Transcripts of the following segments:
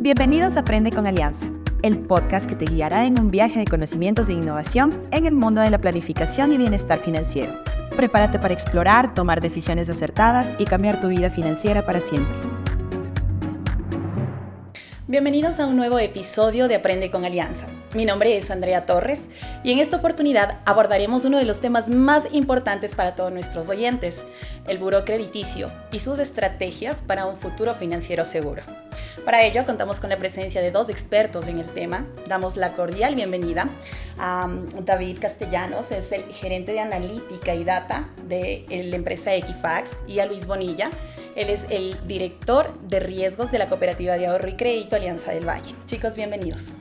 Bienvenidos a Aprende con Alianza, el podcast que te guiará en un viaje de conocimientos e innovación en el mundo de la planificación y bienestar financiero. Prepárate para explorar, tomar decisiones acertadas y cambiar tu vida financiera para siempre. Bienvenidos a un nuevo episodio de Aprende con Alianza. Mi nombre es Andrea Torres y en esta oportunidad abordaremos uno de los temas más importantes para todos nuestros oyentes, el buró crediticio y sus estrategias para un futuro financiero seguro. Para ello contamos con la presencia de dos expertos en el tema. Damos la cordial bienvenida a David Castellanos, es el gerente de analítica y data de la empresa Equifax, y a Luis Bonilla. Él es el director de riesgos de la Cooperativa de Ahorro y Crédito Alianza del Valle. Chicos, bienvenidos.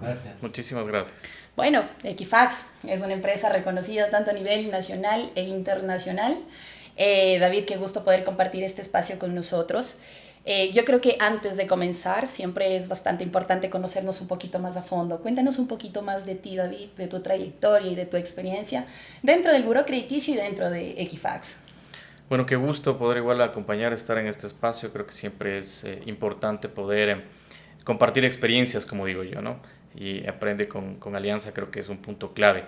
Gracias. Muchísimas gracias. Bueno, Equifax es una empresa reconocida tanto a nivel nacional e internacional. David, qué gusto poder compartir este espacio con nosotros. Yo creo que antes de comenzar siempre es bastante importante conocernos un poquito más a fondo. Cuéntanos un poquito más de ti, David, de tu trayectoria y de tu experiencia dentro del buró crediticio y dentro de Equifax. Bueno, qué gusto poder igual acompañar, estar en este espacio. Creo que siempre es importante poder compartir experiencias, como digo yo, ¿no? Y Aprende con Alianza creo que es un punto clave.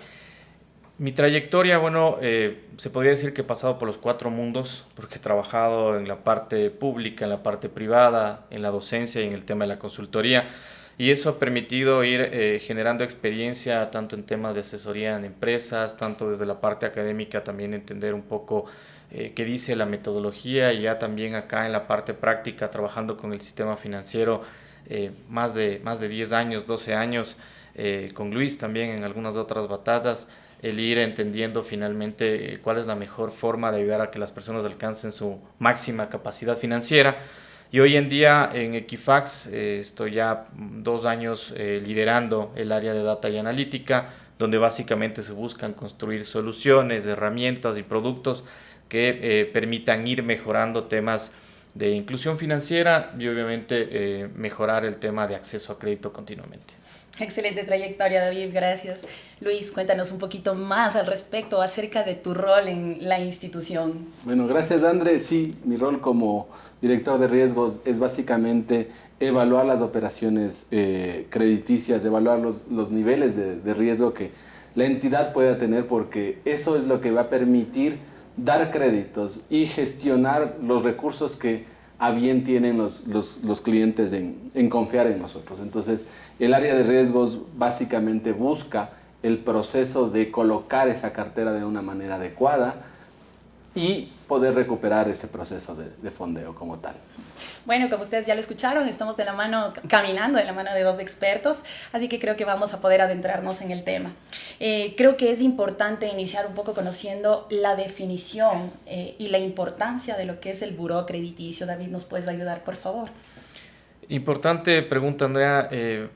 Mi trayectoria, bueno, se podría decir que he pasado por los 4 mundos, porque he trabajado en la parte pública, en la parte privada, en la docencia y en el tema de la consultoría. Y eso ha permitido ir generando experiencia tanto en temas de asesoría en empresas, tanto desde la parte académica también entender un poco qué dice la metodología, y ya también acá en la parte práctica trabajando con el sistema financiero más de 10 años, 12 años, con Luis también en algunas otras batallas, el ir entendiendo finalmente cuál es la mejor forma de ayudar a que las personas alcancen su máxima capacidad financiera. Y hoy en día en Equifax estoy ya 2 años liderando el área de data y analítica, donde básicamente se buscan construir soluciones, herramientas y productos que permitan ir mejorando temas de inclusión financiera y obviamente mejorar el tema de acceso a crédito continuamente. Excelente trayectoria, David, gracias. Luis, cuéntanos un poquito más al respecto acerca de tu rol en la institución. Bueno, gracias, André. Sí, mi rol como director de riesgos es básicamente evaluar las operaciones crediticias, evaluar los niveles de riesgo que la entidad pueda tener, porque eso es lo que va a permitir dar créditos y gestionar los recursos que a bien tienen los clientes en confiar en nosotros. Entonces, el área de riesgos básicamente busca el proceso de colocar esa cartera de una manera adecuada y poder recuperar ese proceso de fondeo como tal. Bueno, como ustedes ya lo escucharon, estamos caminando de la mano de dos expertos, así que creo que vamos a poder adentrarnos en el tema. Creo que es importante iniciar un poco conociendo la definición y la importancia de lo que es el buró crediticio. David, ¿nos puedes ayudar, por favor? Importante pregunta, Andrea,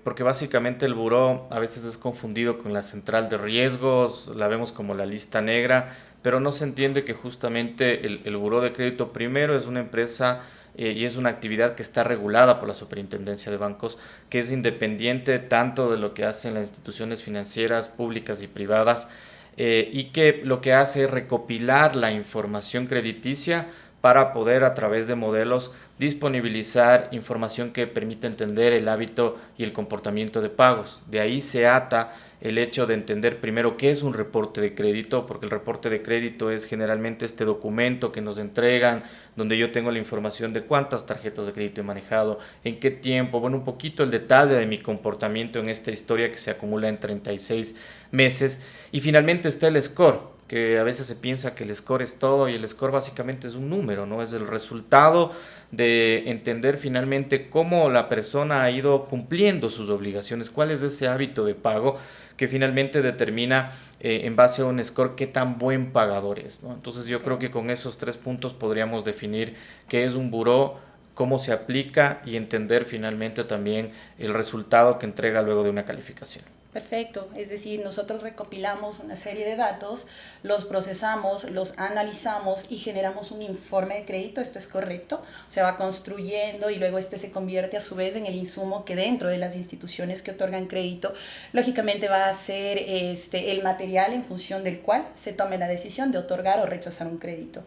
porque básicamente el buró a veces es confundido con la central de riesgos, la vemos como la lista negra, pero no se entiende que justamente el buró de crédito primero es una empresa y es una actividad que está regulada por la Superintendencia de Bancos, que es independiente tanto de lo que hacen las instituciones financieras públicas y privadas, y que lo que hace es recopilar la información crediticia para poder a través de modelos disponibilizar información que permite entender el hábito y el comportamiento de pagos. De ahí se ata el hecho de entender primero qué es un reporte de crédito, porque el reporte de crédito es generalmente este documento que nos entregan, donde yo tengo la información de cuántas tarjetas de crédito he manejado, en qué tiempo, bueno, un poquito el detalle de mi comportamiento en esta historia que se acumula en 36 meses. Y finalmente está el score, que a veces se piensa que el score es todo, y el score básicamente es un número, ¿no? Es el resultado de entender finalmente cómo la persona ha ido cumpliendo sus obligaciones, cuál es ese hábito de pago que finalmente determina en base a un score qué tan buen pagador es, ¿no? Entonces yo creo que con esos 3 puntos podríamos definir qué es un buró, cómo se aplica y entender finalmente también el resultado que entrega luego de una calificación. Perfecto, es decir, nosotros recopilamos una serie de datos, los procesamos, los analizamos y generamos un informe de crédito. ¿Esto es correcto? Se va construyendo y luego este se convierte a su vez en el insumo que dentro de las instituciones que otorgan crédito, lógicamente va a ser el material en función del cual se tome la decisión de otorgar o rechazar un crédito.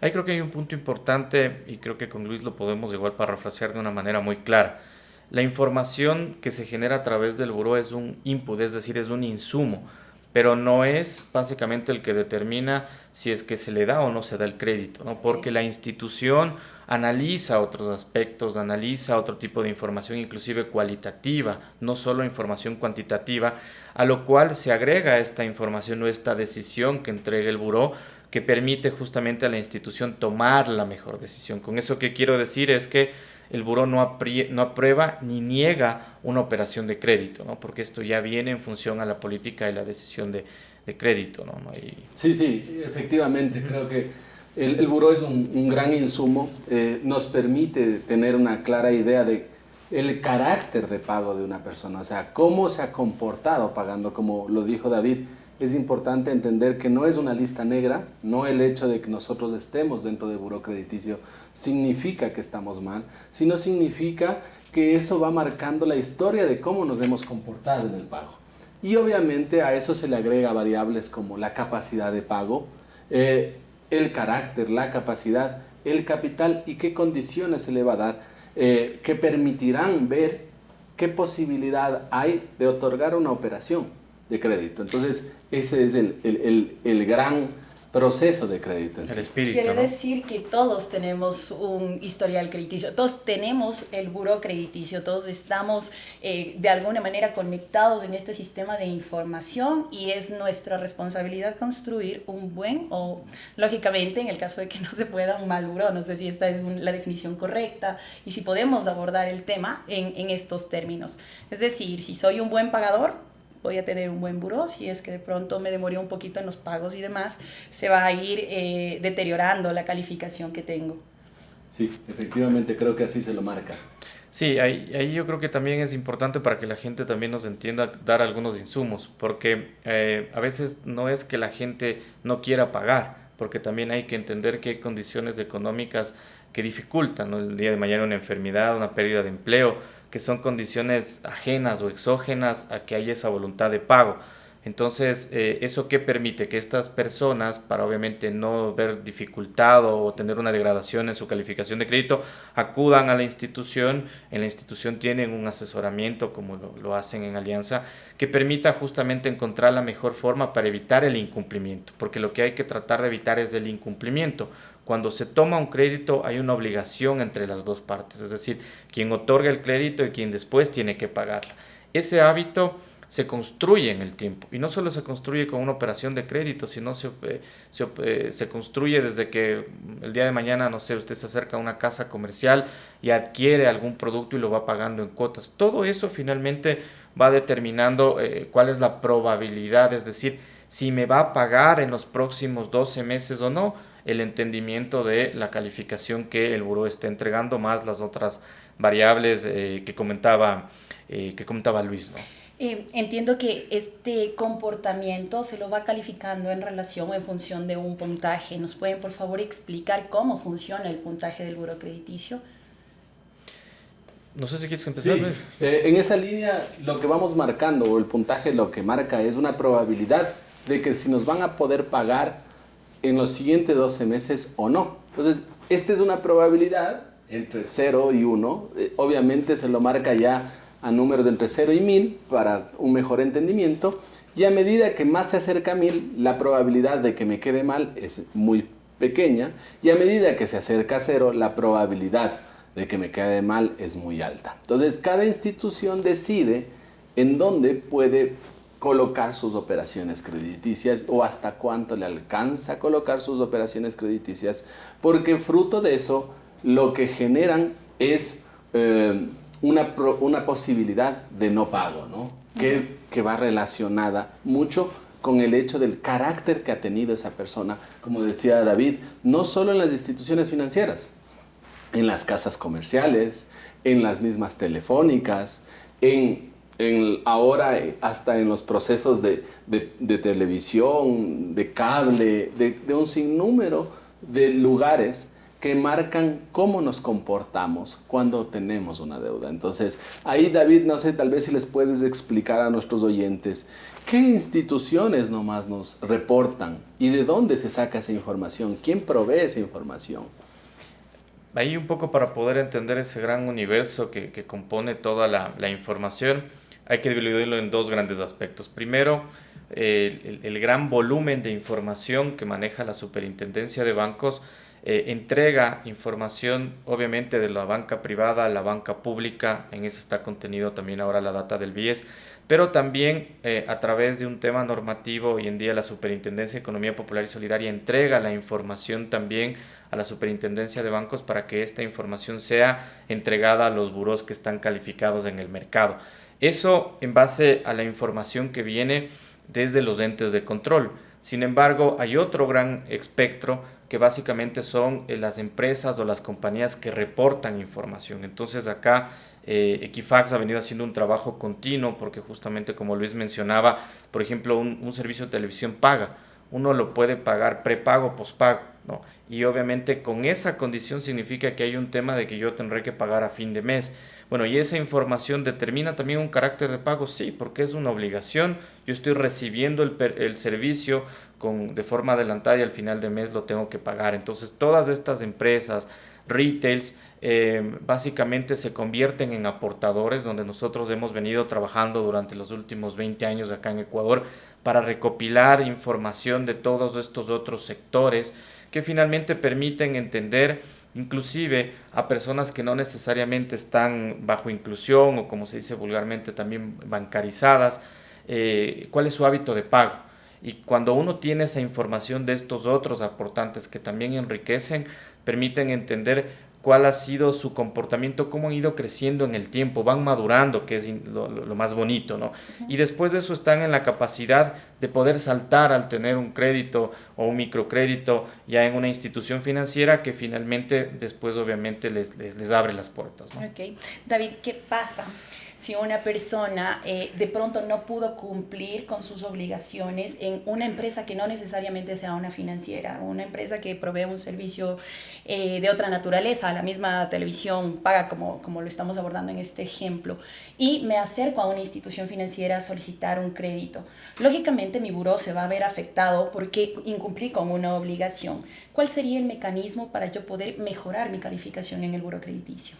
Ahí creo que hay un punto importante y creo que con Luis lo podemos igual parafrasear de una manera muy clara. La información que se genera a través del buró es un input, es decir, es un insumo, pero no es básicamente el que determina si es que se le da o no se da el crédito, ¿no? Porque la institución analiza otros aspectos, analiza otro tipo de información, inclusive cualitativa, no solo información cuantitativa, a lo cual se agrega esta información o esta decisión que entrega el buró, que permite justamente a la institución tomar la mejor decisión. Con eso que quiero decir es que el buró no aprueba ni niega una operación de crédito, ¿no? Porque esto ya viene en función a la política y la decisión de crédito, ¿no? Sí, sí, efectivamente. Creo que el buró es un gran insumo, nos permite tener una clara idea de el carácter de pago de una persona, o sea, cómo se ha comportado pagando, como lo dijo David. Es importante entender que no es una lista negra, no el hecho de que nosotros estemos dentro del buró crediticio significa que estamos mal, sino significa que eso va marcando la historia de cómo nos hemos comportado en el pago. Y obviamente a eso se le agrega variables como la capacidad de pago, el carácter, la capacidad, el capital y qué condiciones se le va a dar, que permitirán ver qué posibilidad hay de otorgar una operación de crédito. Entonces, ese es el gran proceso de crédito en sí. El espíritu, Quiere ¿no? decir que todos tenemos un historial crediticio, todos tenemos el buró crediticio, todos estamos de alguna manera conectados en este sistema de información y es nuestra responsabilidad construir un buen o, lógicamente, en el caso de que no se pueda, un mal buró. No sé si esta es la definición correcta y si podemos abordar el tema en estos términos. Es decir, si soy un buen pagador, voy a tener un buen buró. Si es que de pronto me demoré un poquito en los pagos y demás, se va a ir deteriorando la calificación que tengo. Sí, efectivamente, creo que así se lo marca. Sí, ahí yo creo que también es importante para que la gente también nos entienda dar algunos insumos, porque a veces no es que la gente no quiera pagar, porque también hay que entender que hay condiciones económicas que dificultan, ¿no? El día de mañana una enfermedad, una pérdida de empleo, que son condiciones ajenas o exógenas a que haya esa voluntad de pago. Entonces, ¿eso qué permite? Que estas personas, para obviamente no ver dificultado o tener una degradación en su calificación de crédito, acudan a la institución. En la institución tienen un asesoramiento, como lo hacen en Alianza, que permita justamente encontrar la mejor forma para evitar el incumplimiento, porque lo que hay que tratar de evitar es el incumplimiento. Cuando se toma un crédito hay una obligación entre las dos partes, es decir, quien otorga el crédito y quien después tiene que pagarla. Ese hábito se construye en el tiempo y no solo se construye con una operación de crédito, sino se construye desde que el día de mañana, no sé, usted se acerca a una casa comercial y adquiere algún producto y lo va pagando en cuotas. Todo eso finalmente va determinando cuál es la probabilidad, es decir, si me va a pagar en los próximos 12 meses o no, el entendimiento de la calificación que el buró está entregando, más las otras variables que comentaba Luis, ¿no? Entiendo que este comportamiento se lo va calificando en relación o en función de un puntaje. ¿Nos pueden, por favor, explicar cómo funciona el puntaje del buró crediticio? No sé si quieres empezar, Sí, Luis. en esa línea lo que vamos marcando, o el puntaje lo que marca, es una probabilidad de que si nos van a poder pagar en los siguientes 12 meses o no. Entonces, esta es una probabilidad entre 0 y 1. Obviamente se lo marca ya a números de entre 0 y 1000 para un mejor entendimiento. Y a medida que más se acerca a 1000, la probabilidad de que me quede mal es muy pequeña. Y a medida que se acerca a 0, la probabilidad de que me quede mal es muy alta. Entonces, cada institución decide en dónde puede colocar sus operaciones crediticias o hasta cuánto le alcanza a colocar sus operaciones crediticias, porque fruto de eso lo que generan es una posibilidad de no pago, ¿no? Que va relacionada mucho con el hecho del carácter que ha tenido esa persona, como decía David, no solo en las instituciones financieras, en las casas comerciales, en las mismas telefónicas, ahora hasta en los procesos de televisión, de cable, de un sinnúmero de lugares que marcan cómo nos comportamos cuando tenemos una deuda. Entonces, ahí David, no sé, tal vez si les puedes explicar a nuestros oyentes qué instituciones nomás nos reportan y de dónde se saca esa información, quién provee esa información. ahí un poco para poder entender ese gran universo que compone toda la información, hay que dividirlo en dos grandes aspectos. Primero, el gran volumen de información que maneja la Superintendencia de Bancos entrega información obviamente de la banca privada a la banca pública, en eso está contenido también ahora la data del BIES, pero también a través de un tema normativo, hoy en día la Superintendencia de Economía Popular y Solidaria entrega la información también a la Superintendencia de Bancos para que esta información sea entregada a los buros que están calificados en el mercado. Eso en base a la información que viene desde los entes de control. Sin embargo, hay otro gran espectro que básicamente son las empresas o las compañías que reportan información. Entonces acá Equifax ha venido haciendo un trabajo continuo porque justamente como Luis mencionaba, por ejemplo, un servicio de televisión paga. Uno lo puede pagar prepago, pospago, ¿no? Y obviamente con esa condición significa que hay un tema de que yo tendré que pagar a fin de mes. Bueno, y esa información determina también un carácter de pago, sí, porque es una obligación. Yo estoy recibiendo el servicio de forma adelantada y al final de mes lo tengo que pagar. Entonces, todas estas empresas, retails, básicamente se convierten en aportadores, donde nosotros hemos venido trabajando durante los últimos 20 años acá en Ecuador para recopilar información de todos estos otros sectores que finalmente permiten entender inclusive a personas que no necesariamente están bajo inclusión o como se dice vulgarmente también bancarizadas, cuál es su hábito de pago. Y cuando uno tiene esa información de estos otros aportantes que también enriquecen, permiten entender cuál ha sido su comportamiento, cómo han ido creciendo en el tiempo, van madurando, que es lo más bonito, ¿no? Y después de eso están en la capacidad de poder saltar al tener un crédito o un microcrédito ya en una institución financiera que finalmente después obviamente les abre las puertas, ¿no? Ok. David, ¿qué pasa si una persona de pronto no pudo cumplir con sus obligaciones en una empresa que no necesariamente sea una financiera, una empresa que provee un servicio de otra naturaleza, la misma televisión paga como lo estamos abordando en este ejemplo, y me acerco a una institución financiera a solicitar un crédito? Lógicamente mi buró se va a ver afectado porque incumplí con una obligación. ¿Cuál sería el mecanismo para yo poder mejorar mi calificación en el buró crediticio?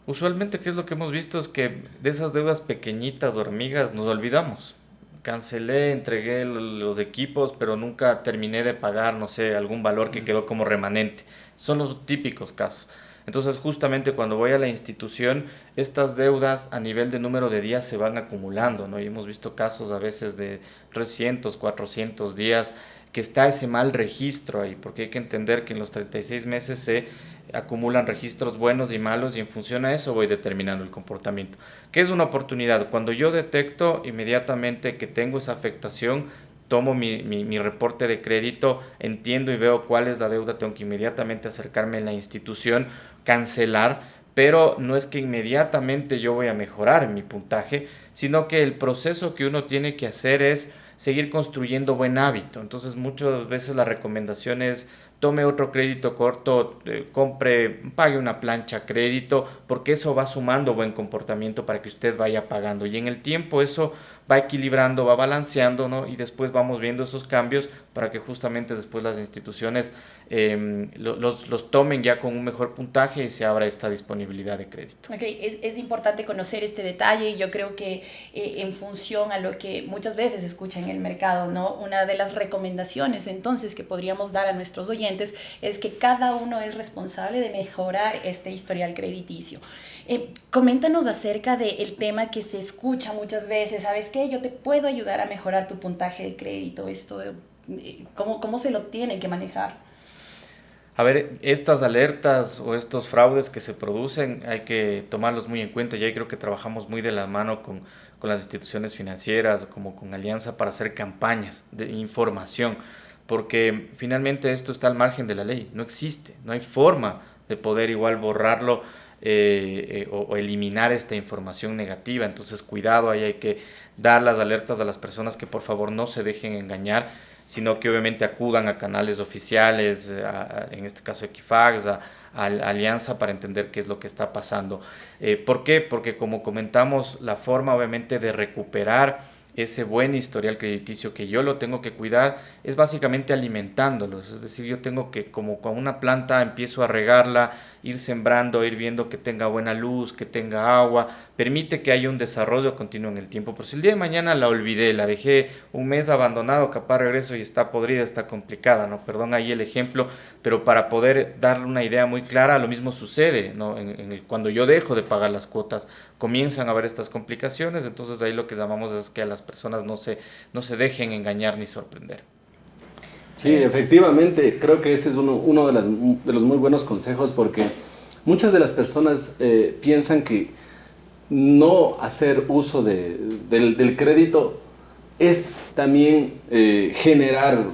Usualmente, ¿qué es lo que hemos visto? Es que de esas deudas pequeñitas, hormigas, nos olvidamos. Cancelé, entregué los equipos, pero nunca terminé de pagar, no sé, algún valor que quedó como remanente. Son los típicos casos. Entonces, justamente cuando voy a la institución, estas deudas a nivel de número de días se van acumulando, ¿no? Y hemos visto casos a veces de 300, 400 días que está ese mal registro ahí, porque hay que entender que en los 36 meses se acumulan registros buenos y malos y en función a eso voy determinando el comportamiento. ¿Qué es una oportunidad? Cuando yo detecto inmediatamente que tengo esa afectación, tomo mi reporte de crédito, entiendo y veo cuál es la deuda, tengo que inmediatamente acercarme a la institución, cancelar, pero no es que inmediatamente yo voy a mejorar mi puntaje, sino que el proceso que uno tiene que hacer es seguir construyendo buen hábito. Entonces muchas veces la recomendación es tome otro crédito corto, pague una plancha a crédito, porque eso va sumando buen comportamiento para que usted vaya pagando. Y en el tiempo eso va equilibrando, va balanceando, ¿no? Y después vamos viendo esos cambios para que justamente después las instituciones los tomen ya con un mejor puntaje y se abra esta disponibilidad de crédito. Okay, es importante conocer este detalle y yo creo que en función a lo que muchas veces se escucha en el mercado, ¿no? Una de las recomendaciones entonces que podríamos dar a nuestros oyentes es que cada uno es responsable de mejorar este historial crediticio. Coméntanos acerca del tema que se escucha muchas veces, ¿sabes qué? Yo te puedo ayudar a mejorar tu puntaje de crédito. Esto, ¿cómo se lo tienen que manejar? A ver, estas alertas o estos fraudes que se producen hay que tomarlos muy en cuenta y ahí creo que trabajamos muy de la mano con las instituciones financieras, como con Alianza, para hacer campañas de información, porque finalmente esto está al margen de la ley, no existe, no hay forma de poder igual borrarlo o eliminar esta información negativa. Entonces cuidado, ahí hay que dar las alertas a las personas que por favor no se dejen engañar, sino que obviamente acudan a canales oficiales, en este caso Equifax, a Alianza, para entender qué es lo que está pasando. ¿Por qué? Porque como comentamos, la forma obviamente de recuperar ese buen historial crediticio que yo lo tengo que cuidar es básicamente alimentándolos. Es decir, yo tengo que, como con una planta, empiezo a regarla, ir sembrando, ir viendo que tenga buena luz, que tenga agua, permite que haya un desarrollo continuo en el tiempo. Pero si el día de mañana la olvidé, la dejé un mes abandonado, capaz regreso y está podrida, está complicada, ¿no? Perdón ahí el ejemplo, pero para poder darle una idea muy clara, lo mismo sucede, ¿no? Cuando yo dejo de pagar las cuotas, comienzan a haber estas complicaciones, entonces ahí lo que llamamos es que a las personas no se dejen engañar ni sorprender. Sí, efectivamente, creo que ese es uno de los muy buenos consejos, porque muchas de las personas piensan que no hacer uso del crédito es también generar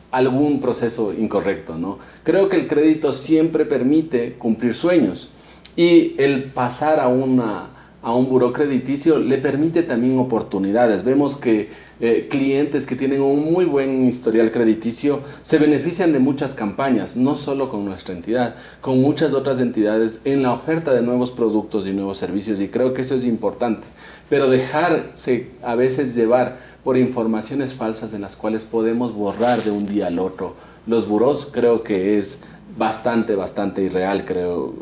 algún proceso incorrecto, ¿no? Creo que el crédito siempre permite cumplir sueños, y el pasar a un buró crediticio le permite también oportunidades. Vemos que clientes que tienen un muy buen historial crediticio se benefician de muchas campañas, no solo con nuestra entidad, con muchas otras entidades en la oferta de nuevos productos y nuevos servicios, y creo que eso es importante. Pero dejarse a veces llevar por informaciones falsas en las cuales podemos borrar de un día al otro los burós, creo que es bastante irreal, creo,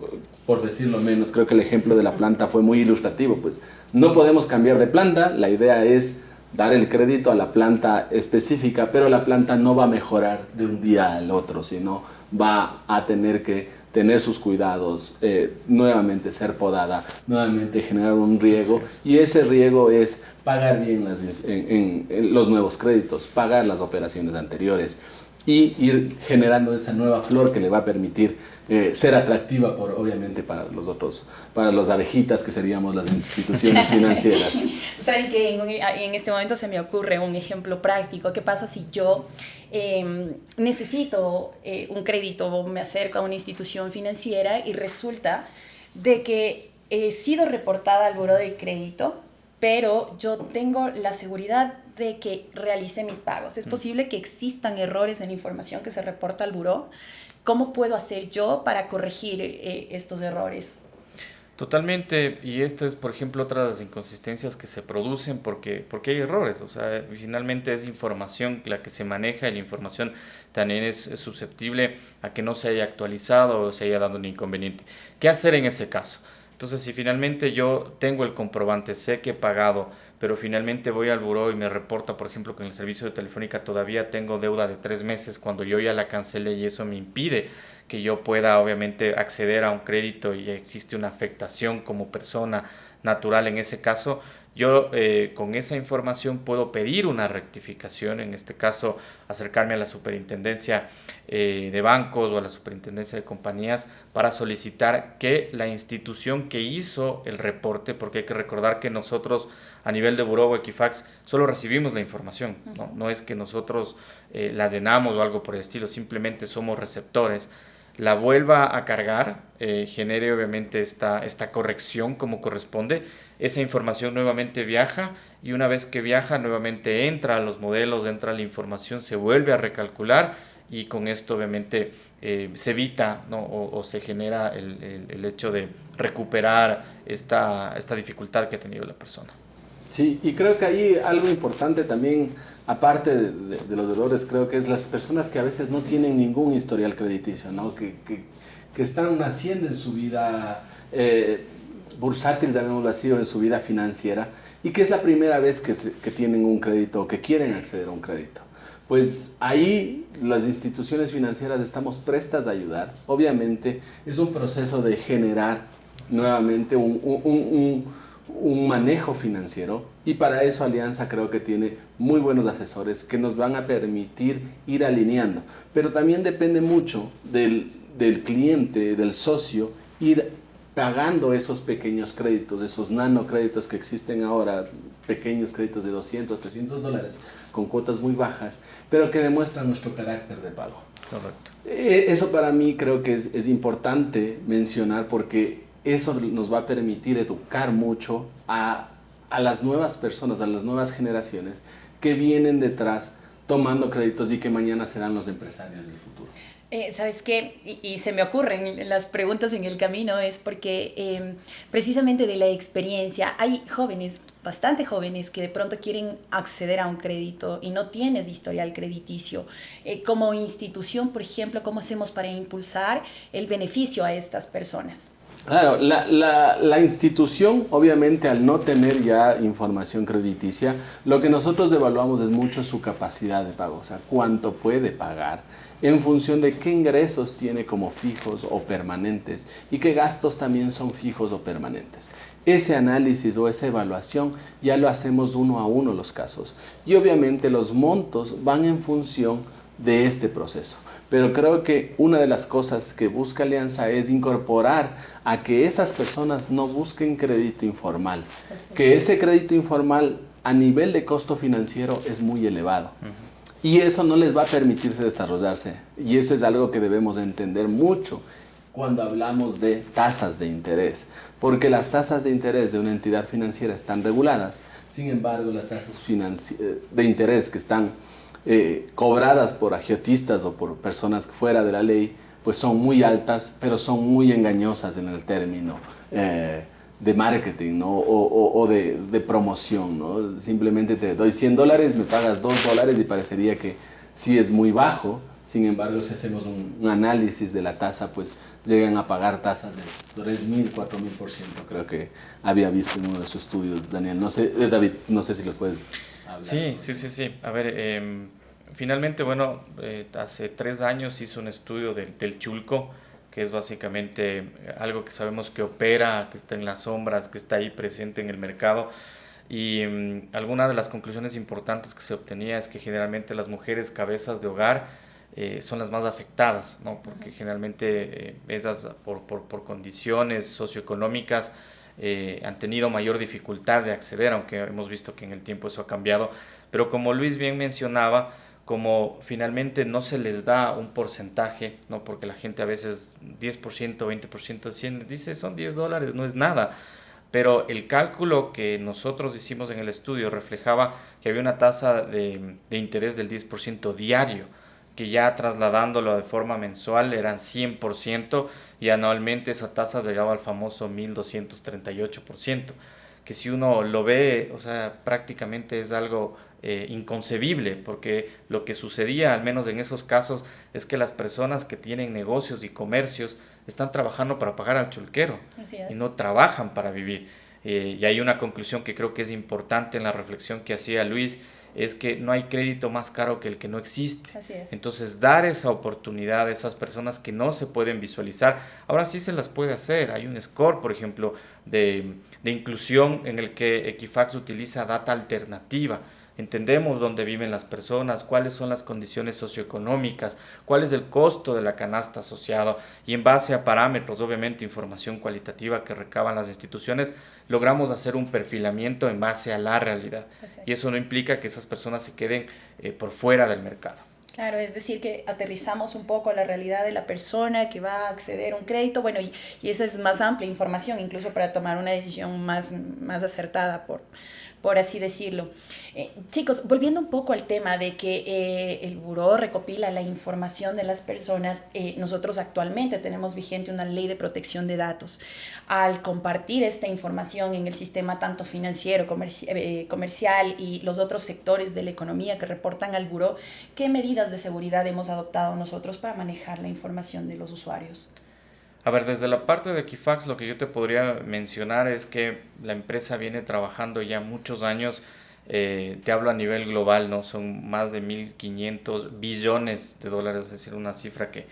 por decirlo menos. Creo que el ejemplo de la planta fue muy ilustrativo. Pues no podemos cambiar de planta, la idea es dar el crédito a la planta específica, pero la planta no va a mejorar de un día al otro, sino va a tener que tener sus cuidados, nuevamente ser podada, nuevamente generar un riego, y ese riego es pagar bien los nuevos créditos, pagar las operaciones anteriores y ir generando esa nueva flor que le va a permitir ser atractiva, obviamente, para los otros, para los abejitas que seríamos las instituciones financieras. Saben que en este momento se me ocurre un ejemplo práctico. ¿Qué pasa si yo necesito un crédito, me acerco a una institución financiera y resulta de que he sido reportada al buró de crédito, pero yo tengo la seguridad de que realice mis pagos? Es posible que existan errores en la información que se reporta al buró. ¿Cómo puedo hacer yo para corregir estos errores? Totalmente, y esta es, por ejemplo, otra de las inconsistencias que se producen porque hay errores. O sea, finalmente es información la que se maneja, y la información también es susceptible a que no se haya actualizado o se haya dado un inconveniente. ¿Qué hacer en ese caso? Entonces, si finalmente yo tengo el comprobante, sé que he pagado, pero finalmente voy al buró y me reporta, por ejemplo, que en el servicio de Telefónica todavía tengo deuda de 3 meses cuando yo ya la cancelé, y eso me impide que yo pueda obviamente acceder a un crédito y existe una afectación como persona natural en ese caso, yo con esa información puedo pedir una rectificación, en este caso acercarme a la superintendencia de bancos o a la superintendencia de compañías para solicitar que la institución que hizo el reporte, porque hay que recordar que nosotros a nivel de Buró o Equifax solo recibimos la información, no es que nosotros la llenamos o algo por el estilo, simplemente somos receptores, la vuelva a cargar, genere obviamente esta corrección como corresponde, esa información nuevamente viaja, y una vez que viaja nuevamente entra a los modelos, entra a la información, se vuelve a recalcular, y con esto obviamente se evita, ¿no? o se genera el hecho de recuperar esta dificultad que ha tenido la persona. Sí, y creo que ahí algo importante también, aparte de los errores, creo que es las personas que a veces no tienen ningún historial crediticio, ¿no? que están naciendo en su vida bursátil, llamémoslo así, o en su vida financiera, y que es la primera vez que tienen un crédito o que quieren acceder a un crédito. Pues ahí las instituciones financieras estamos prestas a ayudar. Obviamente es un proceso de generar nuevamente un manejo financiero, y para eso Alianza creo que tiene muy buenos asesores que nos van a permitir ir alineando, pero también depende mucho del cliente, del socio, ir pagando esos pequeños créditos, esos nanocréditos que existen ahora, pequeños créditos de $200, $300 con cuotas muy bajas, pero que demuestran nuestro carácter de pago. Correcto. Eso para mí creo que es importante mencionar, porque eso nos va a permitir educar mucho a las nuevas personas, a las nuevas generaciones que vienen detrás tomando créditos y que mañana serán los empresarios del futuro. ¿Sabes qué? Y se me ocurren las preguntas en el camino, es porque precisamente de la experiencia hay jóvenes, bastante jóvenes, que de pronto quieren acceder a un crédito y no tienes historial crediticio. Como institución, por ejemplo, ¿cómo hacemos para impulsar el beneficio a estas personas? Claro, la institución, obviamente, al no tener ya información crediticia, lo que nosotros evaluamos es mucho su capacidad de pago, o sea, cuánto puede pagar en función de qué ingresos tiene como fijos o permanentes y qué gastos también son fijos o permanentes. Ese análisis o esa evaluación ya lo hacemos uno a uno los casos y obviamente los montos van en función de este proceso. Pero creo que una de las cosas que busca Alianza es incorporar a que esas personas no busquen crédito informal, que ese crédito informal a nivel de costo financiero es muy elevado. Y eso no les va a permitir desarrollarse. Y eso es algo que debemos entender mucho cuando hablamos de tasas de interés. Porque las tasas de interés de una entidad financiera están reguladas. Sin embargo, las tasas de interés que están cobradas por agiotistas o por personas fuera de la ley, pues son muy altas, pero son muy engañosas en el término de marketing, ¿no? o de promoción, ¿no? Simplemente te doy $100, me pagas $2 y parecería que sí es muy bajo. Sin embargo, si hacemos un análisis de la tasa, pues llegan a pagar tasas de 3.000, 4.000%. Creo que había visto en uno de sus estudios, Daniel. No sé, David, no sé si lo puedes hablar. Sí. A ver, finalmente, bueno, hace 3 años hizo un estudio del Chulco, que es básicamente algo que sabemos que opera, que está en las sombras, que está ahí presente en el mercado. Y alguna de las conclusiones importantes que se obtenía es que generalmente las mujeres cabezas de hogar son las más afectadas, ¿no? Porque generalmente ellas por condiciones socioeconómicas han tenido mayor dificultad de acceder, aunque hemos visto que en el tiempo eso ha cambiado. Pero como Luis bien mencionaba, como finalmente no se les da un porcentaje, ¿no? Porque la gente a veces 10%, 20%, 100, dice son $10, no es nada. Pero el cálculo que nosotros hicimos en el estudio reflejaba que había una tasa de interés del 10% diario, que ya trasladándolo de forma mensual eran 100% y anualmente esa tasa llegaba al famoso 1.238%, que si uno lo ve, o sea, prácticamente es algo inconcebible, porque lo que sucedía, al menos en esos casos, es que las personas que tienen negocios y comercios están trabajando para pagar al chulquero y no trabajan para vivir. Y hay una conclusión que creo que es importante en la reflexión que hacía Luis, es que no hay crédito más caro que el que no existe. Así es. Entonces, dar esa oportunidad a esas personas que no se pueden visualizar, ahora sí se las puede hacer. Hay un score, por ejemplo, de inclusión en el que Equifax utiliza data alternativa. Entendemos dónde viven las personas, cuáles son las condiciones socioeconómicas, cuál es el costo de la canasta asociado y en base a parámetros, obviamente información cualitativa que recaban las instituciones, logramos hacer un perfilamiento en base a la realidad. Perfecto. Y eso no implica que esas personas se queden por fuera del mercado. Claro, es decir, que aterrizamos un poco la realidad de la persona que va a acceder a un crédito, bueno, y esa es más amplia información, incluso para tomar una decisión más acertada, por así decirlo. Chicos, volviendo un poco al tema de que el buró recopila la información de las personas, nosotros actualmente tenemos vigente una ley de protección de datos. Al compartir esta información en el sistema tanto financiero, comercial y los otros sectores de la economía que reportan al buró, ¿qué medidas de seguridad hemos adoptado nosotros para manejar la información de los usuarios? A ver, desde la parte de Equifax lo que yo te podría mencionar es que la empresa viene trabajando ya muchos años, te hablo a nivel global, ¿no? Son más de 1.500 billones de dólares, es decir, una cifra que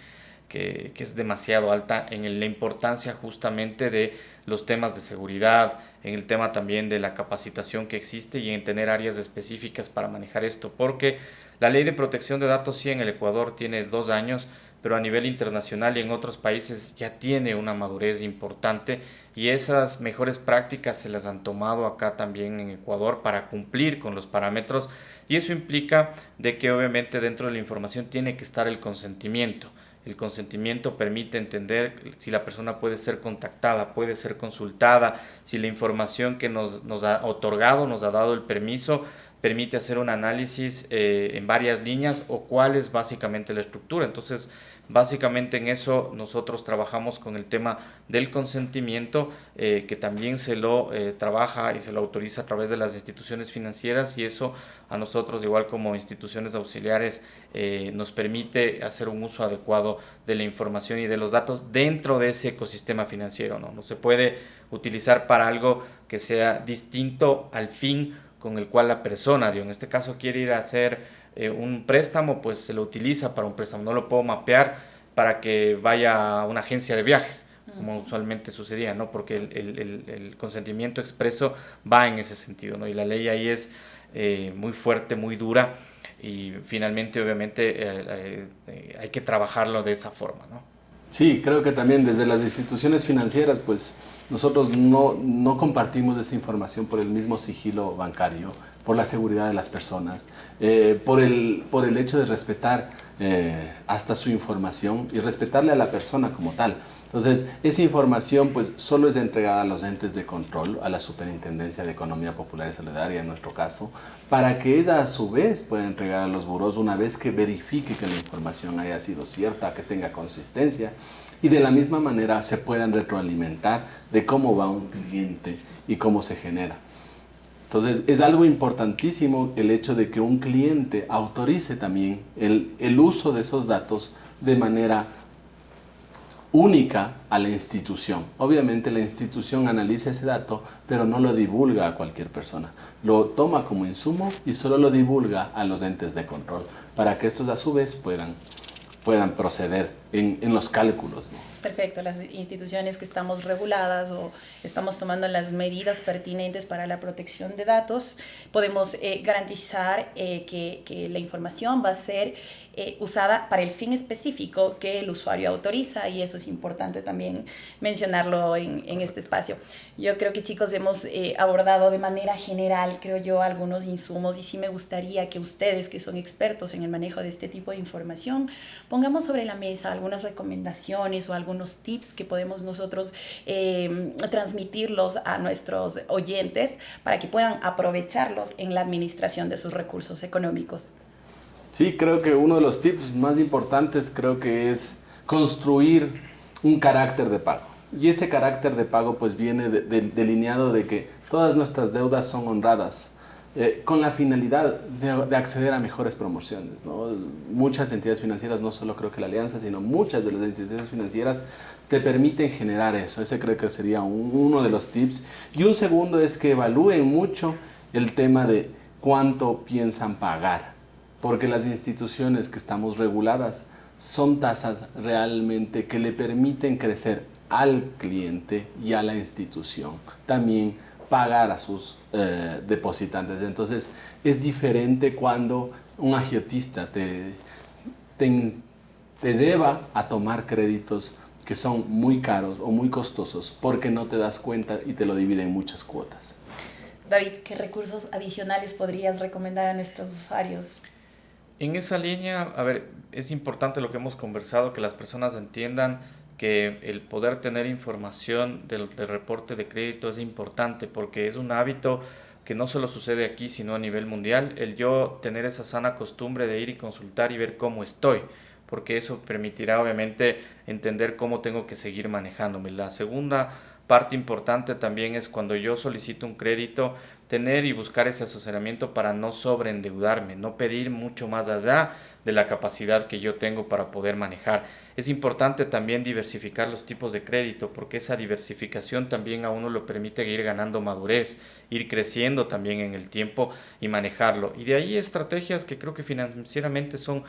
es demasiado alta en la importancia justamente de los temas de seguridad, en el tema también de la capacitación que existe y en tener áreas específicas para manejar esto, porque la ley de protección de datos sí en el Ecuador tiene 2 años, pero a nivel internacional y en otros países ya tiene una madurez importante y esas mejores prácticas se las han tomado acá también en Ecuador para cumplir con los parámetros y eso implica de que obviamente dentro de la información tiene que estar el consentimiento. El consentimiento permite entender si la persona puede ser contactada, puede ser consultada, si la información que nos ha otorgado, nos ha dado el permiso, permite hacer un análisis en varias líneas o cuál es básicamente la estructura. Entonces, Básicamente en eso nosotros trabajamos con el tema del consentimiento, que también se lo trabaja y se lo autoriza a través de las instituciones financieras, y eso a nosotros, igual como instituciones auxiliares, nos permite hacer un uso adecuado de la información y de los datos dentro de ese ecosistema financiero, ¿no? No se puede utilizar para algo que sea distinto al fin con el cual la persona, en este caso, quiere ir a hacer un préstamo, pues se lo utiliza para un préstamo. No lo puedo mapear para que vaya a una agencia de viajes, como usualmente sucedía, ¿no? Porque el consentimiento expreso va en ese sentido, ¿no? Y la ley ahí es muy fuerte, muy dura, y finalmente, obviamente, hay que trabajarlo de esa forma, ¿no? Sí, creo que también desde las instituciones financieras, pues nosotros no compartimos esa información por el mismo sigilo bancario, por la seguridad de las personas, por el hecho de respetar hasta su información y respetarle a la persona como tal. Entonces, esa información pues solo es entregada a los entes de control, a la Superintendencia de Economía Popular y Solidaria en nuestro caso, para que ella a su vez pueda entregar a los burós una vez que verifique que la información haya sido cierta, que tenga consistencia, y de la misma manera se puedan retroalimentar de cómo va un cliente y cómo se genera. Entonces, es algo importantísimo el hecho de que un cliente autorice también el uso de esos datos de manera única a la institución. Obviamente la institución analiza ese dato, pero no lo divulga a cualquier persona. Lo toma como insumo y solo lo divulga a los entes de control, para que estos a su vez puedan proceder en los cálculos, ¿no? Perfecto, las instituciones que estamos reguladas o estamos tomando las medidas pertinentes para la protección de datos, podemos garantizar que la información va a ser usada para el fin específico que el usuario autoriza, y eso es importante también mencionarlo en este espacio. Yo creo que, chicos, hemos abordado de manera general, creo yo, algunos insumos, y sí me gustaría que ustedes, que son expertos en el manejo de este tipo de información, pongamos sobre la mesa algunas recomendaciones o algunos tips que podemos nosotros transmitirlos a nuestros oyentes para que puedan aprovecharlos en la administración de sus recursos económicos. Sí, creo que uno de los tips más importantes creo que es construir un carácter de pago. Y ese carácter de pago pues viene delineado de que todas nuestras deudas son honradas, con la finalidad de acceder a mejores promociones, ¿no? Muchas entidades financieras, no solo creo que la Alianza, sino muchas de las entidades financieras te permiten generar eso. Ese creo que sería uno de los tips. Y un segundo es que evalúen mucho el tema de cuánto piensan pagar, porque las instituciones que estamos reguladas son tasas realmente que le permiten crecer al cliente y a la institución. También pagar a sus depositantes. Entonces, es diferente cuando un agiotista te lleva a tomar créditos que son muy caros o muy costosos porque no te das cuenta y te lo divide en muchas cuotas. David, ¿qué recursos adicionales podrías recomendar a nuestros usuarios? En esa línea, a ver, es importante lo que hemos conversado, que las personas entiendan que el poder tener información del reporte de crédito es importante, porque es un hábito que no solo sucede aquí, sino a nivel mundial, el yo tener esa sana costumbre de ir y consultar y ver cómo estoy, porque eso permitirá obviamente entender cómo tengo que seguir manejándome. La segunda parte importante también es cuando yo solicito un crédito, tener y buscar ese asesoramiento para no sobreendeudarme, no pedir mucho más allá de la capacidad que yo tengo para poder manejar. Es importante también diversificar los tipos de crédito, porque esa diversificación también a uno lo permite ir ganando madurez, ir creciendo también en el tiempo y manejarlo. Y de ahí estrategias que creo que financieramente son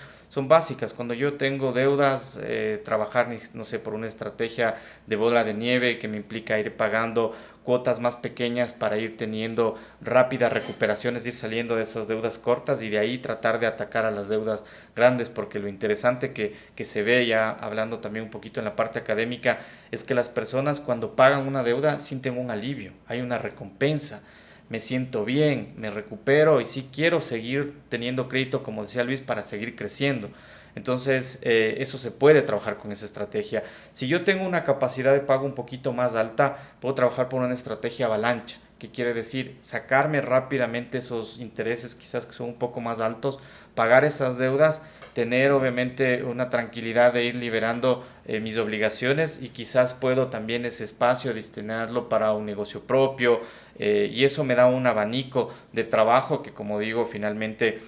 básicas. Cuando yo tengo deudas, trabajar, no sé, por una estrategia de bola de nieve que me implica ir pagando cuotas más pequeñas para ir teniendo rápidas recuperaciones, ir saliendo de esas deudas cortas y de ahí tratar de atacar a las deudas grandes, porque lo interesante que se ve, ya hablando también un poquito en la parte académica, es que las personas cuando pagan una deuda sienten un alivio, hay una recompensa, me siento bien, me recupero y sí quiero seguir teniendo crédito, como decía Luis, para seguir creciendo. Entonces, eso se puede trabajar con esa estrategia. Si yo tengo una capacidad de pago un poquito más alta, puedo trabajar por una estrategia avalancha, que quiere decir sacarme rápidamente esos intereses quizás que son un poco más altos pagar esas deudas, tener obviamente una tranquilidad de ir liberando mis obligaciones, y quizás puedo también ese espacio destinarlo para un negocio propio, y eso me da un abanico de trabajo que, como digo, finalmente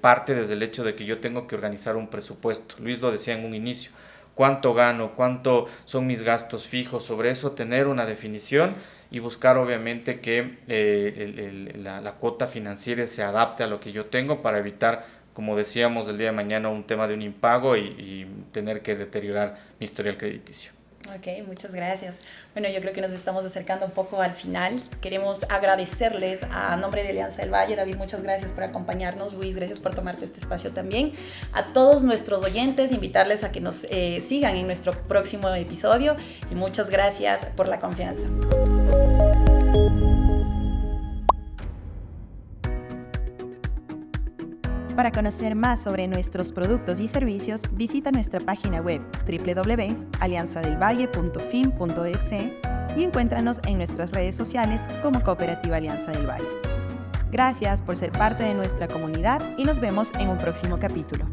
parte desde el hecho de que yo tengo que organizar un presupuesto. Luis lo decía en un inicio: cuánto gano, cuánto son mis gastos fijos, sobre eso tener una definición y buscar obviamente que la cuota financiera se adapte a lo que yo tengo, para evitar, como decíamos, el día de mañana un tema de un impago y tener que deteriorar mi historial crediticio. Ok, muchas gracias. Bueno, yo creo que nos estamos acercando un poco al final. Queremos agradecerles a nombre de Alianza del Valle. David, muchas gracias por acompañarnos. Luis, gracias por tomarte este espacio también. A todos nuestros oyentes, invitarles a que nos sigan en nuestro próximo episodio, y muchas gracias por la confianza. Para conocer más sobre nuestros productos y servicios, visita nuestra página web www.alianzadelvalle.fin.es y encuéntranos en nuestras redes sociales como Cooperativa Alianza del Valle. Gracias por ser parte de nuestra comunidad y nos vemos en un próximo capítulo.